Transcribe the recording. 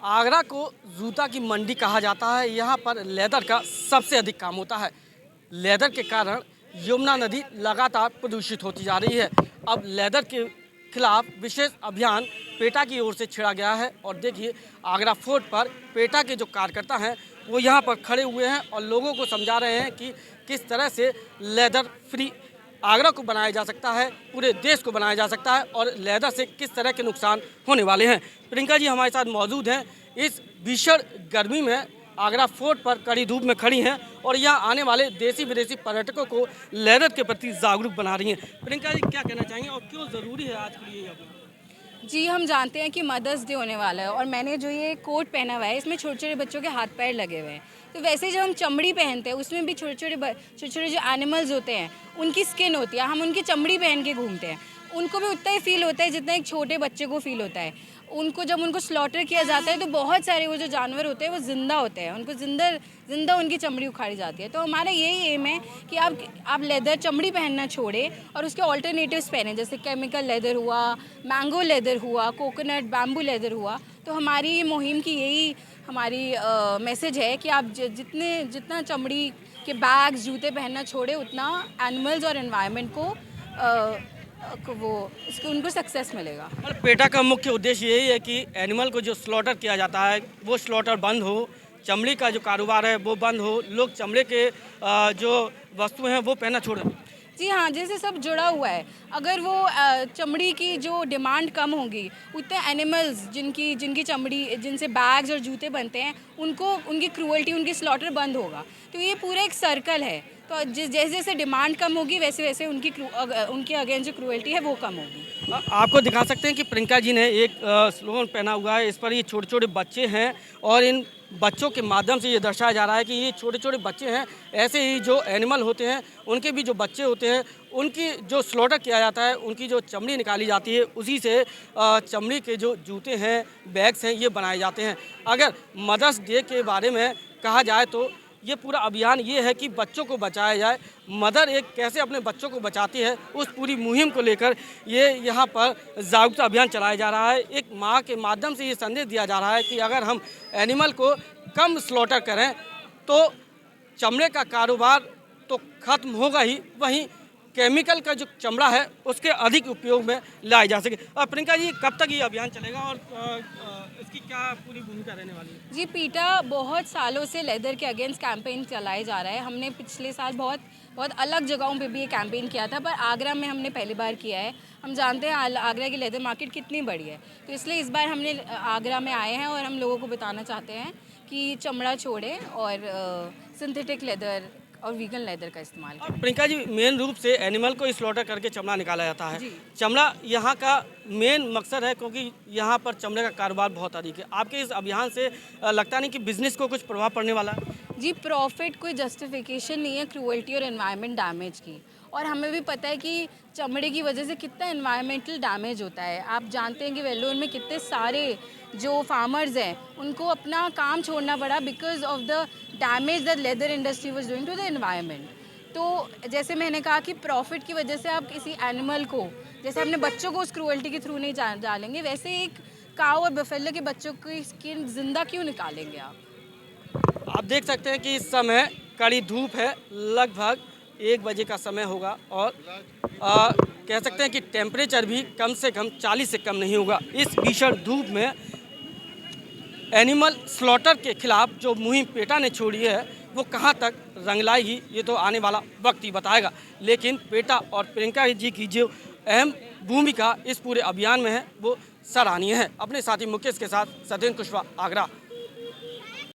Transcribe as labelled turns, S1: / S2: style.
S1: आगरा को जूता की मंडी कहा जाता है। यहाँ पर लेदर का सबसे अधिक काम होता है। लेदर के कारण यमुना नदी लगातार प्रदूषित होती जा रही है। अब लेदर के खिलाफ विशेष अभियान पेटा की ओर से छेड़ा गया है और देखिए आगरा फोर्ट पर पेटा के जो कार्यकर्ता हैं वो यहाँ पर खड़े हुए हैं और लोगों को समझा रहे हैं कि किस तरह से लेदर फ्री आगरा को बनाया जा सकता है, पूरे देश को बनाया जा सकता है और लेदर से किस तरह के नुकसान होने वाले हैं। प्रियंका जी हमारे साथ मौजूद हैं। इस भीषण गर्मी में आगरा फोर्ट पर कड़ी धूप में खड़ी हैं और यहाँ आने वाले देसी विदेशी पर्यटकों को लेदर के प्रति जागरूक बना रही हैं। प्रियंका जी क्या कहना चाहेंगे और क्यों ज़रूरी है आज के लिए?
S2: जी, हम जानते हैं कि मदर्स डे होने वाला है और मैंने जो ये कोट पहना हुआ है इसमें छोटे छोटे बच्चों के हाथ पैर लगे हुए हैं। तो वैसे जब हम चमड़ी पहनते हैं उसमें भी छोटे छोटे जो एनिमल्स होते हैं उनकी स्किन होती है, हम उनकी चमड़ी पहन के घूमते हैं। उनको भी उतना ही फील होता है जितना एक छोटे बच्चे को फील होता है। जब उनको स्लॉटर किया जाता है तो बहुत सारे वो जो जानवर होते हैं वो ज़िंदा होते हैं, उनको ज़िंदा उनकी चमड़ी उखाड़ी जाती है। तो हमारा यही एम है कि आप लेदर चमड़ी पहनना छोड़ें और उसके ऑल्टरनेटिव्स पहनें, जैसे केमिकल लेदर हुआ, मैंगो लेदर हुआ, कोकोनट बैम्बू लेदर हुआ। तो हमारी मुहिम की यही हमारी मैसेज है कि आप जितना चमड़ी के बैग्स जूते पहनना छोड़े उतना एनिमल्स और एनवायरनमेंट उनको सक्सेस मिलेगा।
S1: और पेटा का मुख्य उद्देश्य यही है कि एनिमल को जो स्लॉटर किया जाता है वो स्लॉटर बंद हो, चमड़ी का जो कारोबार है वो बंद हो, लोग चमड़े के जो वस्तुएं हैं वो पहनना छोड़ें।
S2: जी हाँ, जैसे सब जुड़ा हुआ है। अगर वो चमड़ी की जो डिमांड कम होगी उतने एनिमल्स जिनकी चमड़ी जिनसे बैग्स और जूते बनते हैं उनकी क्रूअल्टी, उनकी स्लॉटर बंद होगा। तो ये पूरा एक सर्कल है। तो जैसे जैसे डिमांड कम होगी वैसे वैसे उनके अगेंस्ट जो क्रूअल्टी है वो कम होगी।
S1: आपको दिखा सकते हैं कि प्रियंका जी ने एक स्लोगन पहना हुआ है। इस पर ये छोटे छोटे बच्चे हैं और इन बच्चों के माध्यम से ये दर्शाया जा रहा है कि ये छोटे छोटे बच्चे हैं। ऐसे ही जो एनिमल होते हैं उनके भी जो बच्चे होते हैं उनकी जो स्लॉटर किया जाता है, उनकी जो चमड़ी निकाली जाती है उसी से चमड़ी के जो जूते हैं, बैग्स हैं ये बनाए जाते हैं। अगर मदर्स डे के बारे में कहा जाए तो ये पूरा अभियान ये है कि बच्चों को बचाया जाए। मदर एक कैसे अपने बच्चों को बचाती है उस पूरी मुहिम को लेकर ये यहाँ पर जागरूकता अभियान चलाया जा रहा है। एक माँ के माध्यम से ये संदेश दिया जा रहा है कि अगर हम एनिमल को कम स्लॉटर करें तो चमड़े का कारोबार तो ख़त्म होगा ही, वहीं केमिकल का जो चमड़ा है उसके अधिक उपयोग में लाया जा सके। प्रियंका जी कब तक ये अभियान चलेगा और इसकी क्या पूरी भूमिका रहने वाली है?
S2: जी, पीटा बहुत सालों से लेदर के अगेंस्ट कैंपेन चलाए जा रहा है। हमने पिछले साल बहुत अलग जगहों पे भी ये कैंपेन किया था, पर आगरा में हमने पहली बार किया है। हम जानते हैं आगरा की लेदर मार्केट कितनी बड़ी है, तो इसलिए इस बार हमने आगरा में आए हैं और हम लोगों को बताना चाहते हैं कि चमड़ा छोड़ें और सिंथेटिक लेदर और वीगन लेदर का इस्तेमाल करें।
S1: प्रियंका जी मेन रूप से एनिमल को स्लॉटर करके चमड़ा निकाला जाता है। चमड़ा यहाँ का मेन मकसद है क्योंकि यहाँ पर चमड़े का कारोबार बहुत अधिक है। आपके इस अभियान से लगता नहीं कि बिजनेस को कुछ प्रभाव पड़ने वाला है?
S2: जी, प्रॉफिट कोई जस्टिफिकेशन नहीं है क्रूअल्टी और एनवायरनमेंट डैमेज की। और हमें भी पता है कि चमड़े की वजह से कितना एनवायरनमेंटल डैमेज होता है। आप जानते हैं कि वेल्लोर में कितने सारे जो फार्मर्स हैं उनको अपना काम छोड़ना पड़ा because of the damage the leather industry was doing to the environment. तो जैसे मैंने कहा कि प्रॉफिट की वजह से आप किसी एनिमल को, जैसे अपने बच्चों को उस क्रूअल्टी के थ्रू नहीं डालेंगे, वैसे एक काऊ और बफेलो के बच्चों की स्किन जिंदा क्यों निकालेंगे
S1: आप देख सकते हैं कि इस समय कड़ी धूप है, लगभग 1 बजे का समय होगा और कह सकते हैं कि टेम्परेचर भी कम से कम 40 से कम नहीं होगा। इस भीषण धूप में एनिमल स्लॉटर के खिलाफ जो मुहिम पेटा ने छोड़ी है वो कहां तक रंग लाएगी ये तो आने वाला वक्त ही बताएगा। लेकिन पेटा और प्रियंका जी की जो अहम भूमिका इस पूरे अभियान में है वो सराहनीय है। अपने साथी मुकेश के साथ सत्येंद्र कुशवाहा, आगरा।